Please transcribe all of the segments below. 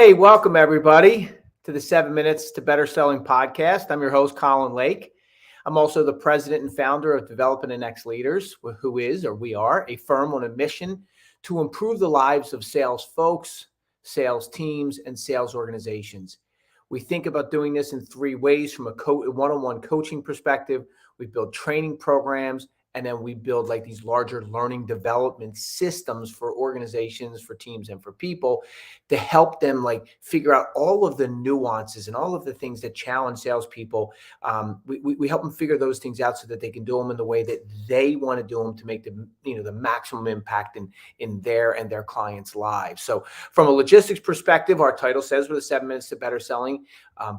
Hey, welcome everybody to the 7 Minutes to Better Selling podcast. I'm your host, Colin Lake. I'm also the president and founder of Developing the Next Leaders, who is, or we are, a firm on a mission to improve the lives of sales folks, sales teams, and sales organizations. We think about doing this in three ways: from a one-on-one coaching perspective, we build training programs, and then we build like these larger learning development systems for organizations, for teams, and for people to help them like figure out all of the nuances and all of the things that challenge salespeople. We help them figure those things out so that they can do them in the way that they want to do them to make the maximum impact in their and their clients' lives. So from a logistics perspective, our title says we're the 7 Minutes to Better Selling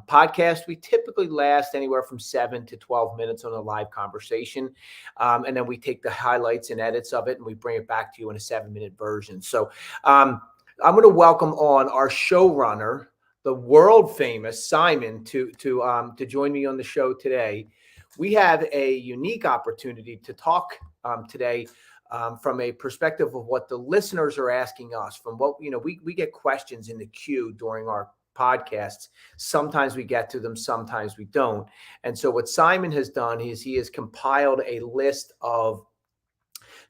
podcast. We typically last anywhere from 7 to 12 minutes on a live conversation. And then we take the highlights and edits of it and we bring it back to you in a 7-minute version. So I'm going to welcome on our showrunner, the world famous Simon, to join me on the show today. We have a unique opportunity to talk today from a perspective of what the listeners are asking us. From what we get questions in the queue during our podcasts. Sometimes we get to them, sometimes we don't. And so what Simon has done is he has compiled a list of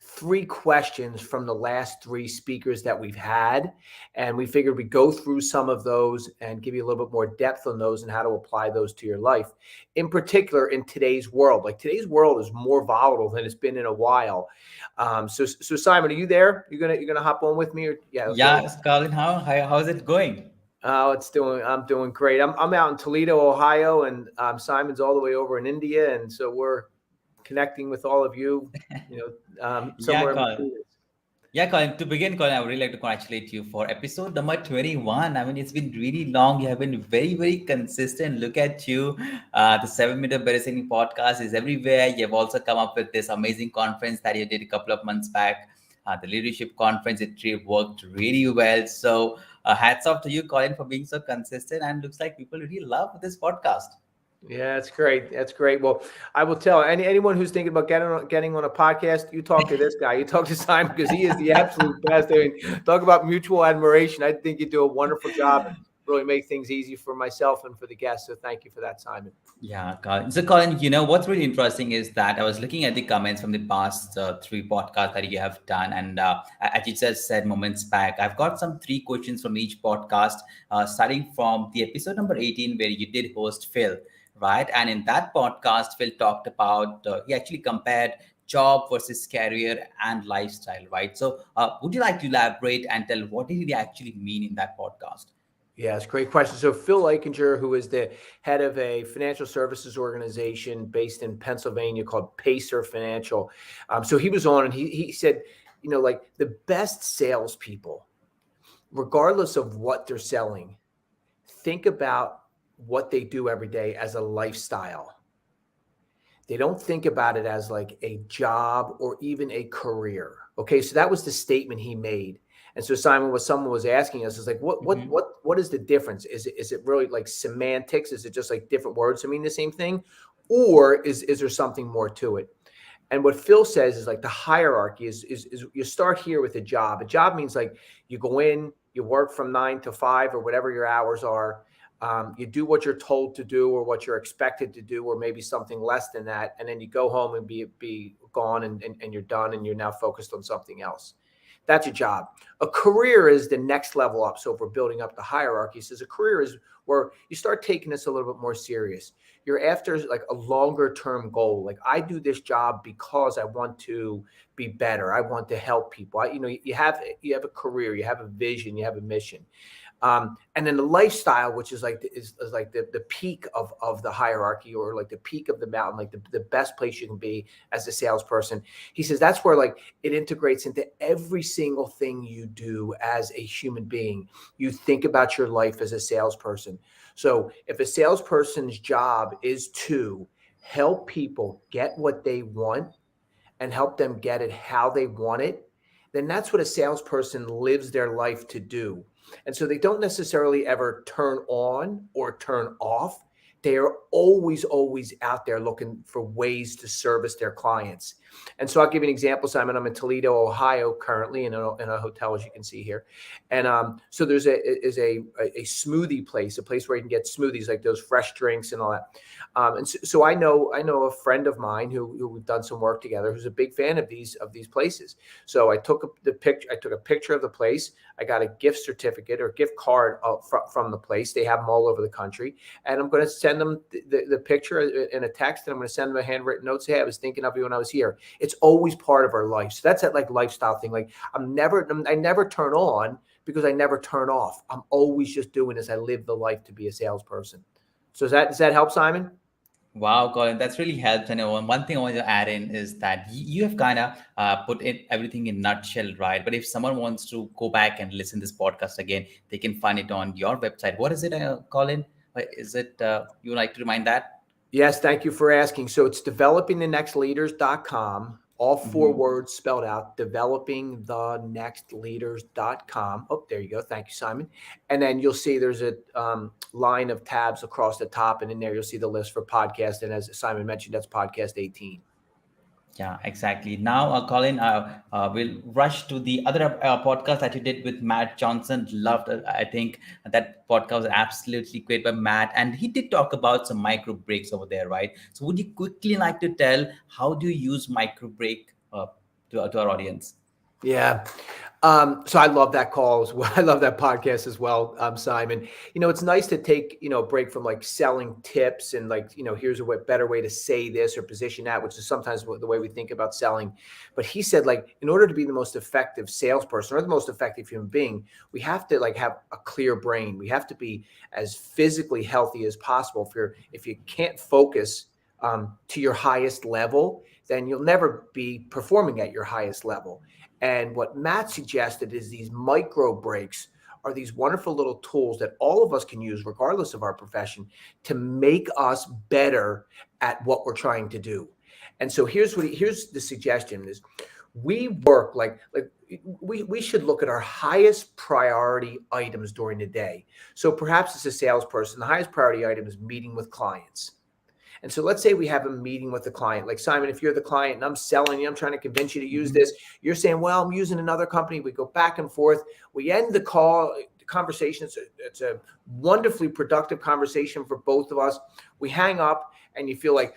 3 questions from the last 3 speakers that we've had. And we figured we'd go through some of those and give you a little bit more depth on those and how to apply those to your life. In particular, in today's world, like today's world is more volatile than it's been in a while. So Simon, are you there? You're gonna hop on with me? Or, Yeah, Colin, how's it going? Oh, I'm doing great. I'm out in Toledo, Ohio, and Simon's all the way over in India, and so we're connecting with all of you, Yeah, somewhere in Colin. between. Yeah, Colin. To begin, Colin, I would really like to congratulate you for episode number 21. I mean, it's been really long. You have been very, very consistent. Look at you. The 7 Minute Better Selling podcast is everywhere. You have also come up with this amazing conference that you did a couple of months back. The leadership conference, it really worked really well. So hats off to you, Colin, for being so consistent. And looks like people really love this podcast. Yeah, that's great. That's great. Well, I will tell anyone who's thinking about getting on a podcast, you talk to this guy. You talk to Simon because he is the absolute best. I mean, talk about mutual admiration. I think you do a wonderful job and really make things easy for myself and for the guests. So thank you for that, Simon. Yeah, Colin. So, Colin, what's really interesting is that I was looking at the comments from the past 3 podcasts that you have done, and as you just said moments back, I've got some 3 questions from each podcast, starting from the episode number 18, where you did host Phil, right? And in that podcast, Phil talked about he actually compared job versus career and lifestyle, right? So, would you like to elaborate and tell what did he actually mean in that podcast? Yeah, it's a great question. So Phil Eichinger, who is the head of a financial services organization based in Pennsylvania called Pacer Financial. So he was on and he said, like the best salespeople, regardless of what they're selling, think about what they do every day as a lifestyle. They don't think about it as like a job or even a career. Okay, so that was the statement he made. And so Simon, what someone was asking us is like, what is the difference? Is it really like semantics? Is it just like different words that mean the same thing, or is there something more to it? And what Phil says is like the hierarchy is you start here with a job. A job means like you go in, you work from 9 to 5 or whatever your hours are. You do what you're told to do or what you're expected to do, or maybe something less than that. And then you go home and be gone and you're done and you're now focused on something else. That's a job. A career is the next level up. So if we're building up the hierarchy, says a career is where you start taking this a little bit more serious. You're after like a longer term goal. Like I do this job because I want to be better. I want to help people. You have a career, you have a vision, you have a mission. And then the lifestyle, which is like is like the peak of the hierarchy, or like the peak of the mountain, like the best place you can be as a salesperson. He says that's where like it integrates into every single thing you do as a human being. You think about your life as a salesperson. So if a salesperson's job is to help people get what they want and help them get it how they want it, then that's what a salesperson lives their life to do. And so they don't necessarily ever turn on or turn off. they are always out there looking for ways to service their clients. And so I'll give you an example, Simon. I'm in Toledo, Ohio, currently in a hotel, as you can see here. And so there's a smoothie place, a place where you can get smoothies, like those fresh drinks and all that. And so I know a friend of mine who we've done some work together, who's a big fan of these places. So I took a picture of the place. I got a gift certificate or gift card from the place. They have them all over the country. And I'm going to send them the picture in a text, and I'm going to send them a handwritten note. Say, hey, I was thinking of you when I was here. It's always part of our life. So that's that like lifestyle thing. Like I never turn on because I never turn off. I'm always just doing this. I live the life to be a salesperson. So does that help, Simon? Wow, Colin, that's really helped. And one thing I want to add in is that you have kind of put it everything in nutshell, right? But if someone wants to go back and listen to this podcast again, they can find it on your website. What is it, Colin? Is it you would like to remind that? Yes, thank you for asking. So it's developingthenextleaders.com, all four words spelled out, developingthenextleaders.com. Oh, there you go. Thank you, Simon. And then you'll see there's a line of tabs across the top, and in there you'll see the list for podcast. And as Simon mentioned, that's podcast 18. Yeah, exactly. Now, Colin, we'll rush to the other podcast that you did with Matt Johnson. Loved it. I think that podcast was absolutely great by Matt. And he did talk about some micro breaks over there, right? So would you quickly like to tell how do you use micro break to our audience? Yeah. So I love that call as well. I love that podcast as well, Simon. It's nice to take, a break from like selling tips and like, here's a better way to say this or position that, which is sometimes the way we think about selling. But he said, like, in order to be the most effective salesperson or the most effective human being, we have to like have a clear brain. We have to be as physically healthy as possible. If you can't focus to your highest level, then you'll never be performing at your highest level. And what Matt suggested is these micro breaks are these wonderful little tools that all of us can use, regardless of our profession, to make us better at what we're trying to do. And so here's the suggestion is we work like we should look at our highest priority items during the day. So perhaps as a salesperson, the highest priority item is meeting with clients. And so let's say we have a meeting with the client, like Simon, if you're the client and I'm selling you, I'm trying to convince you to use this. You're saying, well, I'm using another company. We go back and forth. We end the conversation. It's a wonderfully productive conversation for both of us. We hang up and you feel like,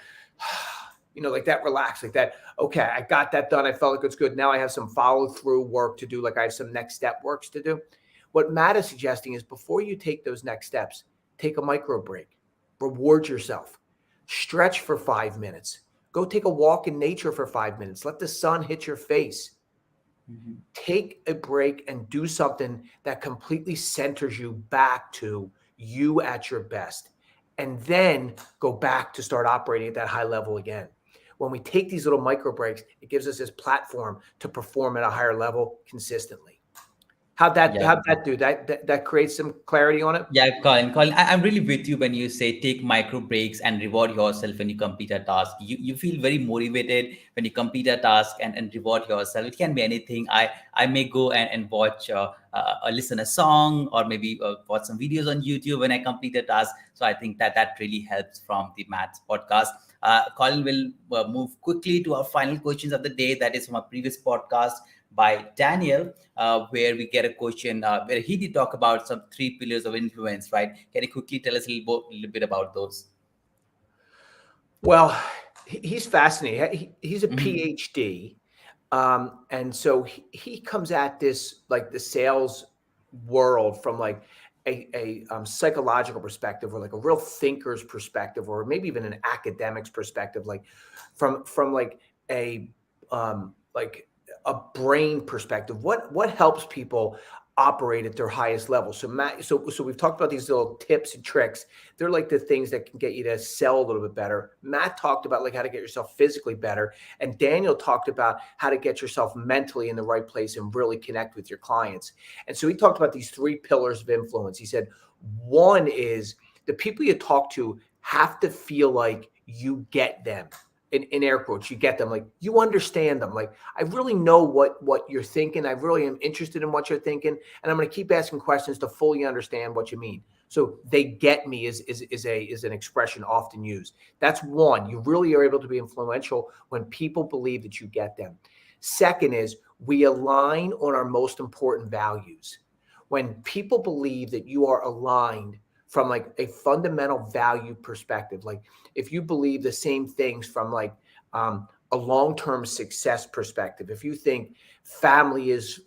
like that relaxed, like that. Okay, I got that done. I felt like it's good. Now I have some follow through work to do. Like I have some next step works to do. What Matt is suggesting is before you take those next steps, take a micro break, reward yourself. Stretch for 5 minutes. Go take a walk in nature for 5 minutes. Let the sun hit your face. Take a break and do something that completely centers you back to you at your best. And then go back to start operating at that high level again. When we take these little micro breaks, it gives us this platform to perform at a higher level consistently. How'd that do? That creates some clarity on it? Yeah, Colin, I'm really with you when you say take micro breaks and reward yourself when you complete a task. You feel very motivated when you complete a task and reward yourself. It can be anything. I may go and watch listen a song or maybe watch some videos on YouTube when I complete a task. So I think that really helps from the Maths podcast. Colin will move quickly to our final questions of the day. That is from our previous podcast by Daniel, where we get a question where he did talk about some 3 pillars of influence, right? Can you quickly tell us a little bit about those? Well, he's fascinating. He's a PhD. And so he comes at this, like the sales world from like a psychological perspective or like a real thinker's perspective, or maybe even an academic's perspective, like from like a brain perspective. What helps people operate at their highest level? So Matt, so we've talked about these little tips and tricks. They're like the things that can get you to sell a little bit better. Matt talked about like how to get yourself physically better, and Daniel talked about how to get yourself mentally in the right place and really connect with your clients. And so he talked about these 3 pillars of influence. He said one is the people you talk to have to feel like you get them. In air quotes, you get them, like you understand them. Like, I really know what you're thinking. I really am interested in what you're thinking. And I'm going to keep asking questions to fully understand what you mean. So they get me is an expression often used. That's one. You really are able to be influential when people believe that you get them. Second is we align on our most important values. When people believe that you are aligned from like a fundamental value perspective, like if you believe the same things from like a long-term success perspective, if you think family is,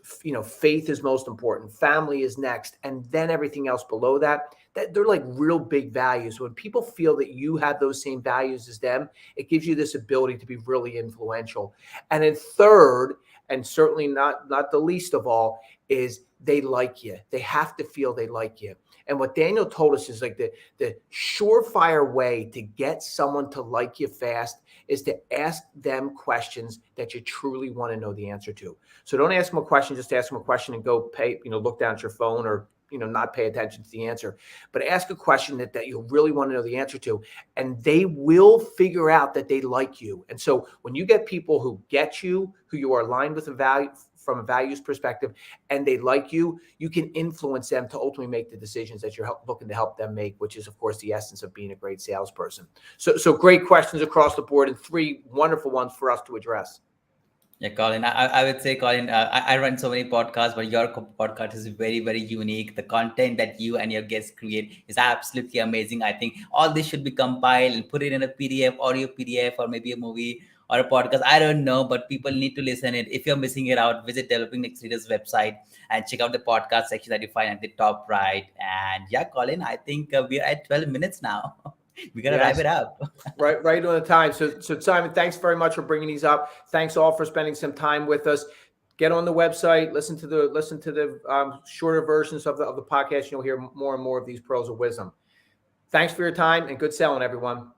faith is most important, family is next, and then everything else below that, that they're like real big values. When people feel that you have those same values as them, it gives you this ability to be really influential. And then third, and certainly not the least of all, is they like you. They have to feel they like you. And what Daniel told us is like the surefire way to get someone to like you fast is to ask them questions that you truly want to know the answer to. So don't ask them a question, just ask them a question and go look down at your phone or, not pay attention to the answer, but ask a question that you really want to know the answer to, and they will figure out that they like you. And so when you get people who get you, who you are aligned with a value from a values perspective, and they like you, you can influence them to ultimately make the decisions that you're looking to help them make, which is of course the essence of being a great salesperson. So great questions across the board and three wonderful ones for us to address. Yeah, Colin, I would say, Colin, I run so many podcasts, but your podcast is very, very unique. The content that you and your guests create is absolutely amazing. I think all this should be compiled and put it in a PDF, audio PDF, or maybe a movie or a podcast. I don't know, but people need to listen it. If you're missing it out, visit Developing Next Leaders website and check out the podcast section that you find at the top right. And yeah, Colin, I think we're at 12 minutes now. We gotta wrap it up. right on the time. So Simon, thanks very much for bringing these up. Thanks all for spending some time with us. Get on the website, listen to the shorter versions of the podcast. You'll hear more and more of these pearls of wisdom. Thanks for your time and good selling, everyone.